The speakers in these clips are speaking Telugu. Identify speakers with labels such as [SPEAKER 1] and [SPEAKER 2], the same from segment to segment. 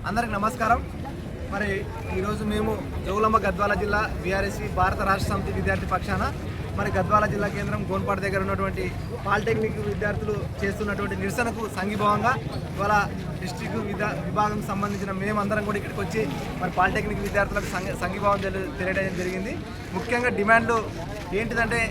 [SPEAKER 1] అందరికి నమస్కారం. మరి ఈరోజు మేము జోగులాంబ గద్వాల జిల్లా బీఆర్ఎస్సీ భారత రాష్ట్ర సమితి విద్యార్థి పక్షాన మరి గద్వాల జిల్లా కేంద్రం గోన్పాట దగ్గర ఉన్నటువంటి పాలిటెక్నిక్ విద్యార్థులు చేస్తున్నటువంటి నిరసనకు సంఘీభావంగా ఇవాళ డిస్ట్రిక్ట్ విభాగం సంబంధించిన మేమందరం కూడా ఇక్కడికి వచ్చి మరి పాలిటెక్నిక్ విద్యార్థులకు సంఘీభావం తెలియడం జరిగింది. ముఖ్యంగా డిమాండ్లు ఏంటిదంటే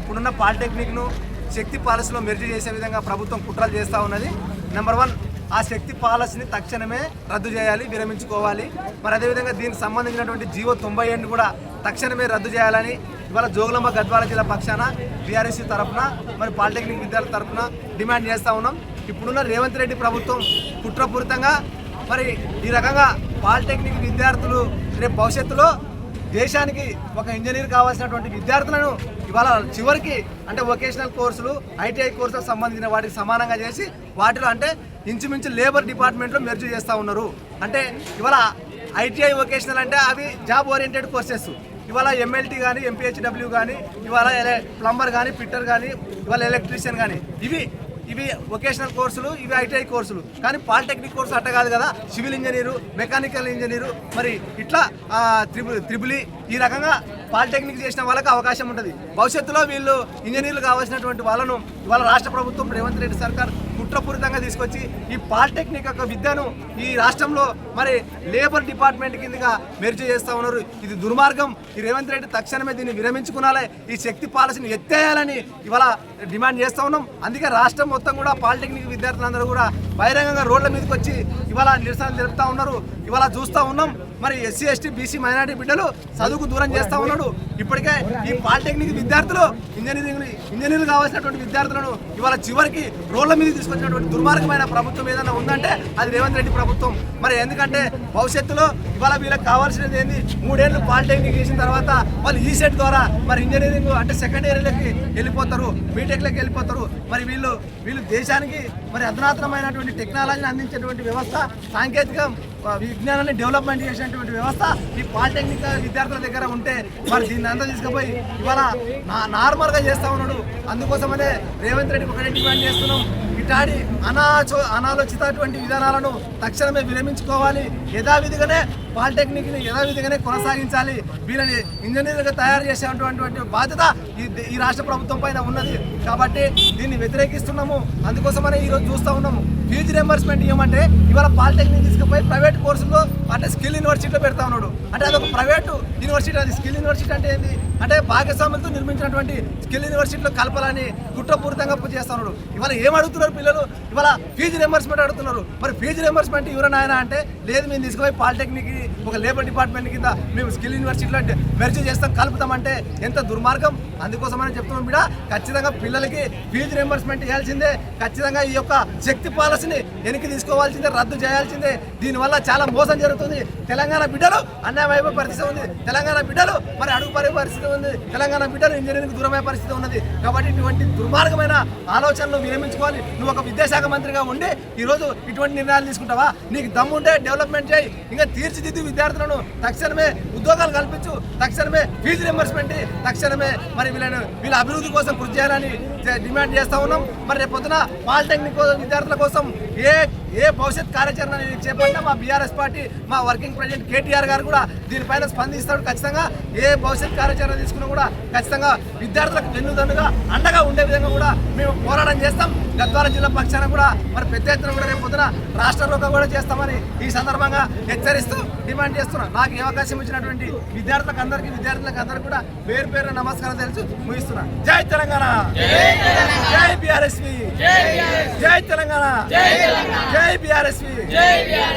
[SPEAKER 1] ఇప్పుడున్న పాలిటెక్నిక్ను శక్తి పాలసీలో మెర్జ్ చేసే విధంగా ప్రభుత్వం కుట్రలు చేస్తూ ఉన్నది. నెంబర్ 1, ఆ శక్తి పాలసీని తక్షణమే రద్దు చేయాలి, విరమించుకోవాలి. మరి అదేవిధంగా దీనికి సంబంధించినటువంటి జీవో 97 కూడా తక్షణమే రద్దు చేయాలని ఇవాళ జోగులాంబ గద్వాల జిల్లా పక్షాన బీఆర్ఎస్సీ తరఫున మరి పాలిటెక్నిక్ విద్యార్థుల తరఫున డిమాండ్ చేస్తూ ఉన్నాం. ఇప్పుడున్న రేవంత్ రెడ్డి ప్రభుత్వం కుట్రపూరితంగా మరి ఈ రకంగా పాలిటెక్నిక్ విద్యార్థులు రేపు భవిష్యత్తులో దేశానికి ఒక ఇంజనీర్ కావాల్సినటువంటి విద్యార్థులను ఇవాళ చివరికి అంటే వొకేషనల్ కోర్సులు, ఐటీఐ కోర్సులకు సంబంధించిన వాటికి సమానంగా చేసి వాటిలో అంటే ఇంచుమించు లేబర్ డిపార్ట్మెంట్లో మెర్జ్ చేస్తూ ఉన్నారు. అంటే ఇవాళ ఐటీఐ వొకేషనల్ అంటే అవి జాబ్ ఓరియంటెడ్ కోర్సెస్. ఇవాళ ఎంఎల్టీ కానీ, ఎంపీహెచ్డబ్ల్యూ కానీ, ఇవాళ ప్లంబర్ కానీ, ఫిట్టర్ కానీ, ఇవాళ ఎలక్ట్రీషియన్ కానీ ఇవి వొకేషనల్ కోర్సులు, ఇవి ఐటీఐ కోర్సులు. కానీ పాలిటెక్నిక్ కోర్సు అట్ట కాదు కదా. సివిల్ ఇంజనీరు, మెకానికల్ ఇంజనీరు, మరి ఇట్లా త్రిబుల్ ఈ రకంగా పాలిటెక్నిక్ చేసిన వాళ్ళకి అవకాశం ఉంటుంది. భవిష్యత్తులో వీళ్ళు ఇంజనీర్లు కావాల్సినటువంటి వాళ్ళను ఇవాళ రాష్ట్ర ప్రభుత్వం రేవంత్ రెడ్డి సర్కార్ కుట్రపూరితంగా తీసుకొచ్చి ఈ పాలిటెక్నిక్ యొక్క విద్యను ఈ రాష్ట్రంలో మరి లేబర్ డిపార్ట్మెంట్ కిందగా మెర్జ్ చేస్తూ ఉన్నారు. ఇది దుర్మార్గం. ఈ రేవంత్ రెడ్డి తక్షణమే దీన్ని విరమించుకునాలి, ఈ శక్తి పాలసీని ఎత్తేయాలని ఇవాళ డిమాండ్ చేస్తూ ఉన్నాం. అందుకే రాష్ట్రం మొత్తం కూడా పాలిటెక్నిక్ విద్యార్థులందరూ కూడా బహిరంగంగా రోడ్ల మీదకి వచ్చి ఇవాళ నిరసనలు జరుపుతూ ఉన్నారు. ఇవాళ చూస్తూ ఉన్నాం మరి ఎస్సీ, ఎస్టీ, బీసీ, మైనారిటీ బిడ్డలు చదువుకు దూరం చేస్తూ ఉన్నాడు. ఇప్పటికే ఈ పాలిటెక్నిక్ విద్యార్థులు ఇంజనీర్లు కావాల్సినటువంటి విద్యార్థులను ఇవాళ చివరికి రోడ్ల మీద తీసుకొచ్చినటువంటి దుర్మార్గమైన ప్రభుత్వం ఏదైనా ఉందంటే అది రేవంత్ రెడ్డి ప్రభుత్వం. మరి ఎందుకంటే భవిష్యత్తులో ఇవాళ వీళ్ళకి కావాల్సినది ఏంది, 3 ఏళ్ళు పాలిటెక్నిక్ చేసిన తర్వాత వాళ్ళు ఈ సెట్ ద్వారా మరి ఇంజనీరింగ్ అంటే సెకండ్ ఇయర్లకి వెళ్ళిపోతారు, బీటెక్లకి వెళ్ళిపోతారు. మరి వీళ్ళు దేశానికి మరి అధునాతనమైనటువంటి టెక్నాలజీని అందించేటువంటి వ్యవస్థ, సాంకేతిక విజ్ఞానాన్ని డెవలప్మెంట్ చేసినటువంటి వ్యవస్థ ఈ పాలిటెక్నిక్ విద్యార్థుల దగ్గర ఉంటే మరి దీన్ని అంతా తీసుకుపోయి ఇవాళ నార్మల్గా చేస్తూ ఉన్నాడు. అందుకోసమనే రేవంత్ రెడ్డి ఒకటే డిమాండ్ చేస్తున్నాం, ఇటాడి అనాలోచితటువంటి విధానాలను తక్షణమే విరమించుకోవాలి. యథావిధిగానే పాలిటెక్నిక్ని యథావిధిగానే కొనసాగించాలి. వీళ్ళని ఇంజనీర్గా తయారు చేసేటువంటి బాధ్యత ఈ రాష్ట్ర ప్రభుత్వం పైన ఉన్నది. కాబట్టి దీన్ని వ్యతిరేకిస్తున్నాము. అందుకోసమనే ఈరోజు చూస్తూ ఉన్నాము ఫీజు రియంబర్స్మెంట్ ఇవ్వమంటే ఇవాళ పాలిటెక్నిక్ తీసుకుపోయి ప్రైవేట్ కోర్సుల్లో అంటే స్కిల్ యూనివర్సిటీలో పెడతా ఉన్నాడు. అంటే అదొక ప్రైవేటు యూనివర్సిటీ. అది స్కిల్ యూనివర్సిటీ అంటే ఏంది అంటే భాగస్వాములతో నిర్మించినటువంటి స్కిల్ యూనివర్సిటీలో కలపాలని కుట్రపూరితంగా చేస్తా ఉన్నాడు. ఇవాళ ఏం అడుగుతున్నారు పిల్లలు, ఇవాళ ఫీజు రియంబర్స్మెంట్ అడుగుతున్నారు. మరి ఫీజు రియంబర్స్మెంట్ ఎవరైనా ఆయన అంటే లేదు, మేము తీసుకుపోయి పాలిటెక్నిక్ ఒక లేబర్ డిపార్ట్మెంట్ కింద మేము స్కిల్ యూనివర్సిటీలో మెర్జ్ చేస్తాం, కలుపుతామంటే ఎంత దుర్మార్గం. అందుకోసమని చెప్తున్నాం బిడ్డ, ఖచ్చితంగా పిల్లలకి ఫీజు రియంబర్స్మెంట్ ఇవ్వాల్సిందే. ఖచ్చితంగా ఈ యొక్క శక్తి పాలసీని వెనక్కి తీసుకోవాల్సిందే, రద్దు చేయాల్సిందే. దీనివల్ల చాలా మోసం జరుగుతుంది. తెలంగాణ బిడ్డలు అన్యాయమైన పరిస్థితి ఉంది. తెలంగాణ బిడ్డలు మరి అడుగుపడే పరిస్థితి ఉంది. తెలంగాణ బిడ్డలు ఇంజనీరింగ్ దూరమయ్యే పరిస్థితి ఉన్నది. కాబట్టి ఇటువంటి దుర్మార్గమైన ఆలోచనలు విరమించుకోవాలి. నువ్వు ఒక విద్యాశాఖ మంత్రిగా ఉండి ఈరోజు ఇటువంటి నిర్ణయాలు తీసుకుంటావా? నీకు దమ్ముంటే డెవలప్మెంట్ చేయి, ఇంకా తీర్చిదిద్దు విద్యార్థులను, తక్షణమే ఉద్యోగాలు కల్పించు, తక్షణమే ఫీజు రియంబర్స్మెంట్, తక్షణమే మరి వీళ్ళ అభివృద్ధి కోసం కృషి చేయాలని డిమాండ్ చేస్తూ ఉన్నాం. మరి రేపు పొద్దున పాలిటెక్నిక్ విద్యార్థుల కోసం ఏ భవిష్యత్ కార్యాచరణ చేపట్టినా మా బీఆర్ఎస్ పార్టీ, మా వర్కింగ్ ప్రెసిడెంట్ కేటీఆర్ గారు కూడా దీనిపైన స్పందిస్తాడు. ఖచ్చితంగా ఏ భవిష్యత్ కార్యాచరణ తీసుకున్నా కూడా ఖచ్చితంగా విద్యార్థులకు వెన్నుదన్నుగా అండగా ఉండే విధంగా కూడా మేము పోరాటం చేస్తాం. గద్వాల జిల్లా పక్షాన కూడా మరి పెద్ద ఎత్తున కూడా రేపు పొద్దున రాష్ట్రంలో కూడా చేస్తామని ఈ సందర్భంగా హెచ్చరిస్తూ డిమాండ్ చేస్తున్నాం. నాకు ఈ అవకాశం ఇచ్చినటువంటి విద్యార్థులకు అందరికీ కూడా పేరు పేరు నమస్కారం తెలుసు ముగిస్తున్నా. జై తెలంగాణ, జై బీఆర్ఎస్పీ, జై తెలంగాణ, జై బీఆర్ఎస్పీ.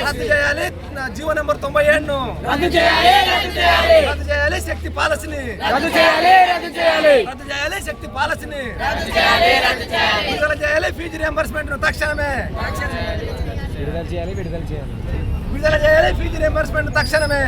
[SPEAKER 1] రద్దు చేయాలి జీవో నెంబర్ 97ను, రద్దు చేయాలి శక్తి పాలసీని, రద్దు చేయాలి శక్తి పాలసీని, విడుదల చేయాలి ఫీజు రియంబర్స్మెంట్ తక్షణమే, విడుదల చేయాలి ఫీజు రియంబర్స్మెంట్ తక్షణమే.